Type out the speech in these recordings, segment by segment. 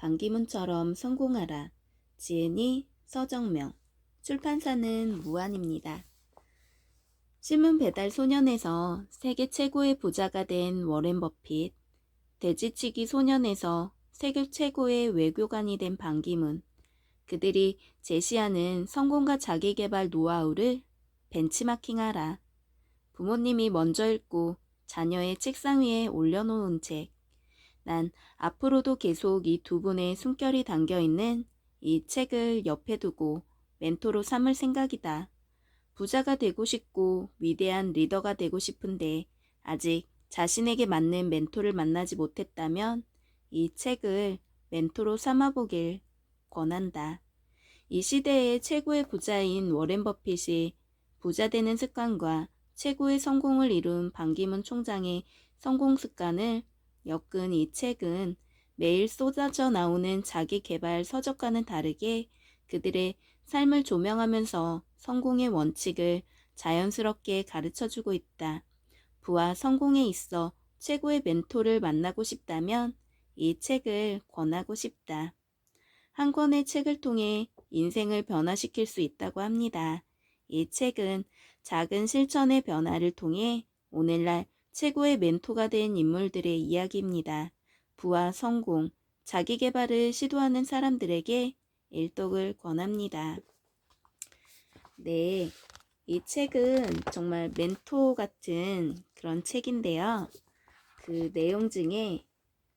반기문처럼 성공하라. 지은이 서정명. 출판사는 무한입니다. 신문 배달 소년에서 세계 최고의 부자가 된 워렌 버핏, 돼지치기 소년에서 세계 최고의 외교관이 된 반기문, 그들이 제시하는 성공과 자기계발 노하우를 벤치마킹하라. 부모님이 먼저 읽고 자녀의 책상 위에 올려놓은 책. 난 앞으로도 계속 이 두 분의 숨결이 담겨있는 이 책을 옆에 두고 멘토로 삼을 생각이다. 부자가 되고 싶고 위대한 리더가 되고 싶은데 아직 자신에게 맞는 멘토를 만나지 못했다면 이 책을 멘토로 삼아보길 권한다. 이 시대의 최고의 부자인 워렌 버핏이 부자 되는 습관과 최고의 성공을 이룬 반기문 총장의 성공 습관을 엮은 이 책은 매일 쏟아져 나오는 자기 개발 서적과는 다르게 그들의 삶을 조명하면서 성공의 원칙을 자연스럽게 가르쳐주고 있다. 부와 성공에 있어 최고의 멘토를 만나고 싶다면 이 책을 권하고 싶다. 한 권의 책을 통해 인생을 변화시킬 수 있다고 합니다. 이 책은 작은 실천의 변화를 통해 오늘날 최고의 멘토가 된 인물들의 이야기입니다. 부와 성공, 자기 개발을 시도하는 사람들에게 일독을 권합니다. 네, 이 책은 정말 멘토 같은 그런 책인데요. 그 내용 중에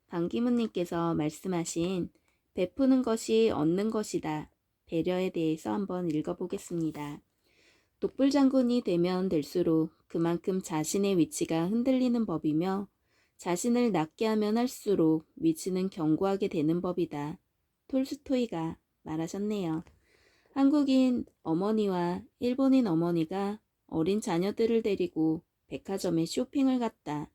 반기문님께서 말씀하신 베푸는 것이 얻는 것이다. 배려에 대해서 한번 읽어보겠습니다. 독불장군이 되면 될수록 그만큼 자신의 위치가 흔들리는 법이며 자신을 낮게 하면 할수록 위치는 견고하게 되는 법이다. 톨스토이가 말하셨네요. 한국인 어머니와 일본인 어머니가 어린 자녀들을 데리고 백화점에 쇼핑을 갔다.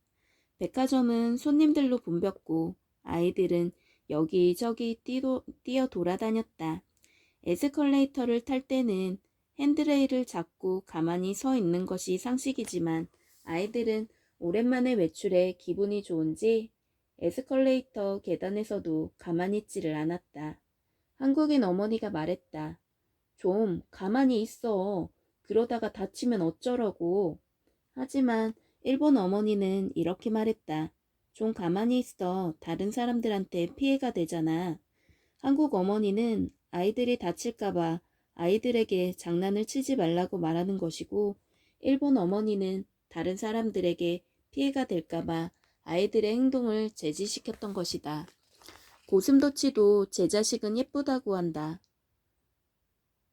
백화점은 손님들로 붐볐고 아이들은 여기저기 뛰어 돌아다녔다. 에스컬레이터를 탈 때는 핸드레일을 잡고 가만히 서 있는 것이 상식이지만 아이들은 오랜만에 외출해 기분이 좋은지 에스컬레이터 계단에서도 가만히 있지를 않았다. 한국인 어머니가 말했다. 좀 가만히 있어. 그러다가 다치면 어쩌라고. 하지만 일본 어머니는 이렇게 말했다. 좀 가만히 있어. 다른 사람들한테 피해가 되잖아. 한국 어머니는 아이들이 다칠까봐 아이들에게 장난을 치지 말라고 말하는 것이고 일본 어머니는 다른 사람들에게 피해가 될까봐 아이들의 행동을 제지시켰던 것이다. 고슴도치도 제 자식은 예쁘다고 한다.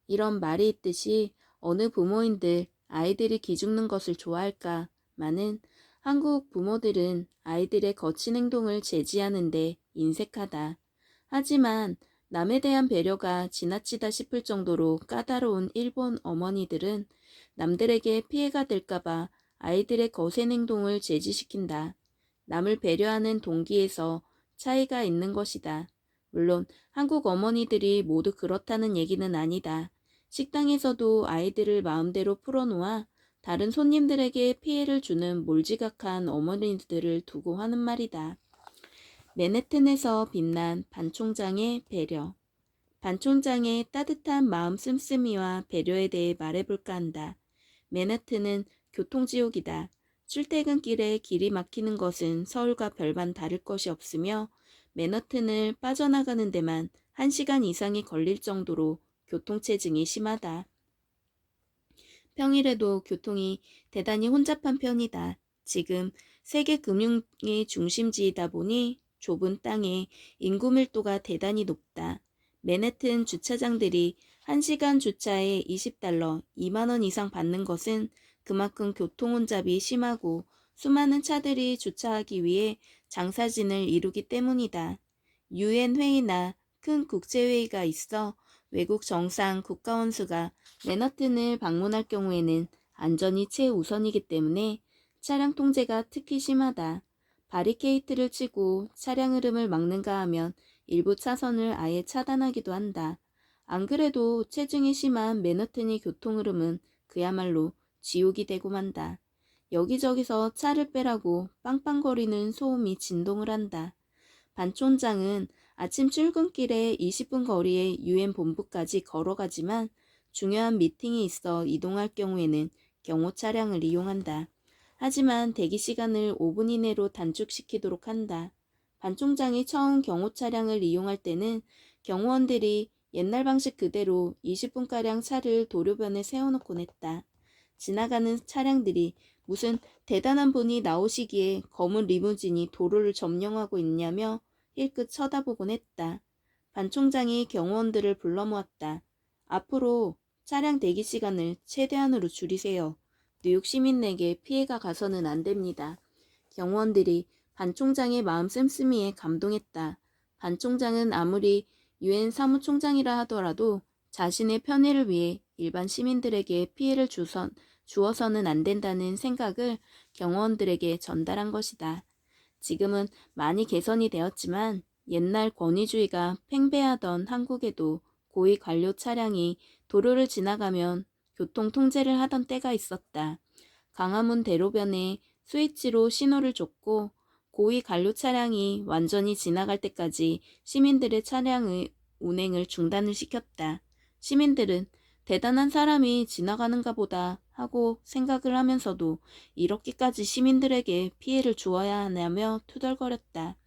이런 말이 있듯이 어느 부모인들 아이들이 기죽는 것을 좋아할까마는 한국 부모들은 아이들의 거친 행동을 제지하는데 인색하다. 하지만 남에 대한 배려가 지나치다 싶을 정도로 까다로운 일본 어머니들은 남들에게 피해가 될까봐 아이들의 거센 행동을 제지시킨다. 남을 배려하는 동기에서 차이가 있는 것이다. 물론 한국 어머니들이 모두 그렇다는 얘기는 아니다. 식당에서도 아이들을 마음대로 풀어놓아 다른 손님들에게 피해를 주는 몰지각한 어머니들을 두고 하는 말이다. 맨해튼에서 빛난 반 총장의 배려. 반 총장의 따뜻한 마음 씀씀이와 배려에 대해 말해볼까 한다. 맨해튼은 교통지옥이다. 출퇴근길에 길이 막히는 것은 서울과 별반 다를 것이 없으며 맨해튼을 빠져나가는 데만 1시간 이상이 걸릴 정도로 교통체증이 심하다. 평일에도 교통이 대단히 혼잡한 편이다. 지금 세계 금융의 중심지이다 보니 좁은 땅에 인구 밀도가 대단히 높다. 맨해튼 주차장들이 1시간 주차에 $20, 2만 원 이상 받는 것은 그만큼 교통 혼잡이 심하고 수많은 차들이 주차하기 위해 장사진을 이루기 때문이다. 유엔 회의나 큰 국제회의가 있어 외국 정상 국가원수가 맨해튼을 방문할 경우에는 안전이 최우선이기 때문에 차량 통제가 특히 심하다. 바리케이트를 치고 차량 흐름을 막는가 하면 일부 차선을 아예 차단하기도 한다. 안 그래도 체증이 심한 맨해튼의 교통 흐름은 그야말로 지옥이 되고 만다. 여기저기서 차를 빼라고 빵빵거리는 소음이 진동을 한다. 반 총장은 아침 출근길에 20분 거리의 유엔 본부까지 걸어가지만 중요한 미팅이 있어 이동할 경우에는 경호 차량을 이용한다. 하지만 대기 시간을 5분 이내로 단축시키도록 한다. 반 총장이 처음 경호 차량을 이용할 때는 경호원들이 옛날 방식 그대로 20분가량 차를 도로변에 세워놓곤 했다. 지나가는 차량들이 무슨 대단한 분이 나오시기에 검은 리무진이 도로를 점령하고 있냐며 힐끗 쳐다보곤 했다. 반 총장이 경호원들을 불러 모았다. 앞으로 차량 대기 시간을 최대한으로 줄이세요. 뉴욕 시민에게 피해가 가서는 안 됩니다. 경호원들이 반 총장의 마음 씀씀이에 감동했다. 반 총장은 아무리 유엔 사무총장이라 하더라도 자신의 편의를 위해 일반 시민들에게 피해를 주어서는 안 된다는 생각을 경호원들에게 전달한 것이다. 지금은 많이 개선이 되었지만 옛날 권위주의가 팽배하던 한국에도 고위 관료 차량이 도로를 지나가면 교통 통제를 하던 때가 있었다. 광화문 대로변에 스위치로 신호를 줬고 고위 관료 차량이 완전히 지나갈 때까지 시민들의 차량의 운행을 중단을 시켰다. 시민들은 대단한 사람이 지나가는가 보다 하고 생각을 하면서도 이렇게까지 시민들에게 피해를 주어야 하냐며 투덜거렸다.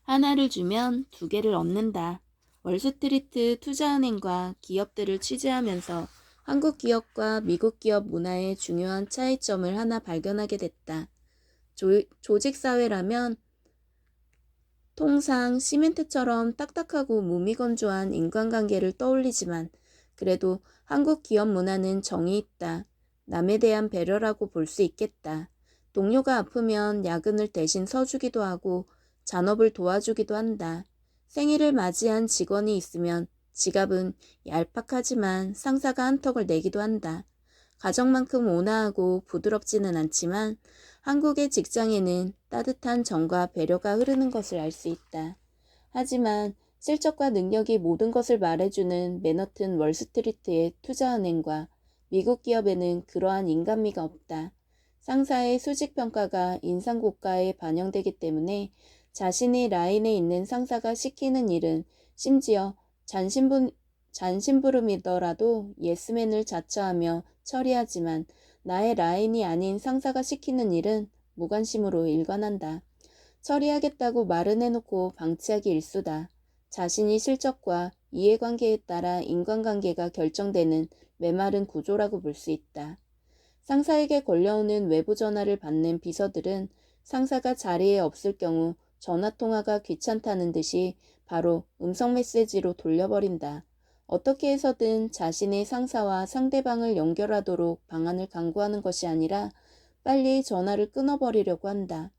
하나를 주면 두 개를 얻는다. 월스트리트 투자은행과 기업들을 취재하면서 한국 기업과 미국 기업 문화의 중요한 차이점을 하나 발견하게 됐다. 조직사회라면 통상 시멘트처럼 딱딱하고 무미건조한 인간관계를 떠올리지만 그래도 한국 기업 문화는 정이 있다. 남에 대한 배려라고 볼 수 있겠다. 동료가 아프면 야근을 대신 서주기도 하고 잔업을 도와주기도 한다. 생일을 맞이한 직원이 있으면 지갑은 얄팍하지만 상사가 한턱을 내기도 한다. 가정만큼 온화하고 부드럽지는 않지만 한국의 직장에는 따뜻한 정과 배려가 흐르는 것을 알 수 있다. 하지만 실적과 능력이 모든 것을 말해주는 맨허튼 월스트리트의 투자은행과 미국 기업에는 그러한 인간미가 없다. 상사의 수직평가가 인상고가에 반영되기 때문에 자신의 라인에 있는 상사가 시키는 일은 심지어 잔심부름이더라도 예스맨을 자처하며 처리하지만 나의 라인이 아닌 상사가 시키는 일은 무관심으로 일관한다. 처리하겠다고 말은 해놓고 방치하기 일쑤다. 자신이 실적과 이해관계에 따라 인간관계가 결정되는 메마른 구조라고 볼 수 있다. 상사에게 걸려오는 외부 전화를 받는 비서들은 상사가 자리에 없을 경우 전화통화가 귀찮다는 듯이 바로 음성 메시지로 돌려버린다. 어떻게 해서든 자신의 상사와 상대방을 연결하도록 방안을 강구하는 것이 아니라 빨리 전화를 끊어버리려고 한다.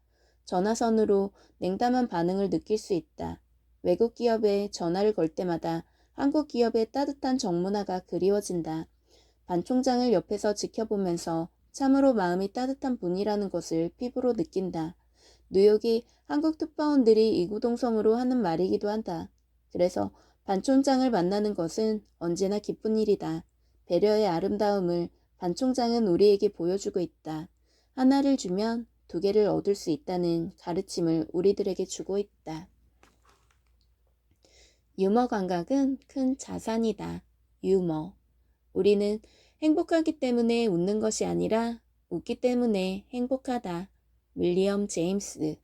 전화선으로 냉담한 반응을 느낄 수 있다. 외국 기업에 전화를 걸 때마다 한국 기업의 따뜻한 정문화가 그리워진다. 반 총장을 옆에서 지켜보면서 참으로 마음이 따뜻한 분이라는 것을 피부로 느낀다. 뉴욕이 한국 특파원들이 이구동성으로 하는 말이기도 한다. 그래서 반 총장을 만나는 것은 언제나 기쁜 일이다. 배려의 아름다움을 반 총장은 우리에게 보여주고 있다. 하나를 주면 두 개를 얻을 수 있다는 가르침을 우리들에게 주고 있다. 유머 감각은 큰 자산이다. 유머. 우리는 행복하기 때문에 웃는 것이 아니라 웃기 때문에 행복하다. 윌리엄 제임스.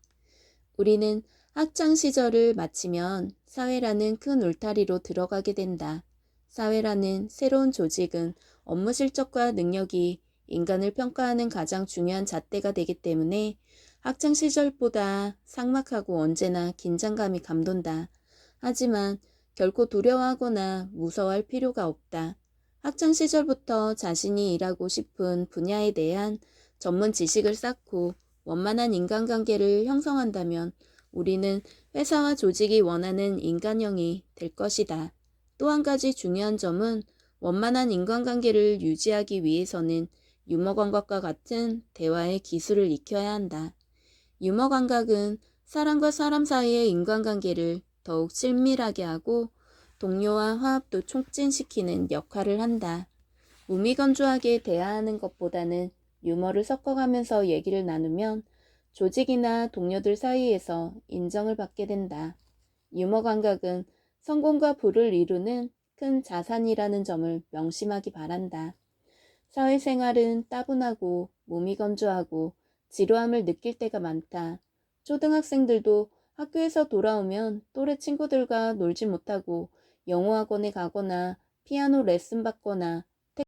우리는 학창 시절을 마치면 사회라는 큰 울타리로 들어가게 된다. 사회라는 새로운 조직은 업무 실적과 능력이 인간을 평가하는 가장 중요한 잣대가 되기 때문에 학창 시절보다 삭막하고 언제나 긴장감이 감돈다. 하지만 결코 두려워하거나 무서워할 필요가 없다. 학창 시절부터 자신이 일하고 싶은 분야에 대한 전문 지식을 쌓고 원만한 인간관계를 형성한다면 우리는 회사와 조직이 원하는 인간형이 될 것이다. 또 한 가지 중요한 점은 원만한 인간관계를 유지하기 위해서는 유머 감각과 같은 대화의 기술을 익혀야 한다. 유머 감각은 사람과 사람 사이의 인간관계를 더욱 친밀하게 하고 동료와 화합도 촉진시키는 역할을 한다. 무미건조하게 대화하는 것보다는 유머를 섞어가면서 얘기를 나누면 조직이나 동료들 사이에서 인정을 받게 된다. 유머 감각은 성공과 부를 이루는 큰 자산이라는 점을 명심하기 바란다. 사회생활은 따분하고 몸이 건조하고 지루함을 느낄 때가 많다. 초등학생들도 학교에서 돌아오면 또래 친구들과 놀지 못하고 영어학원에 가거나 피아노 레슨 받거나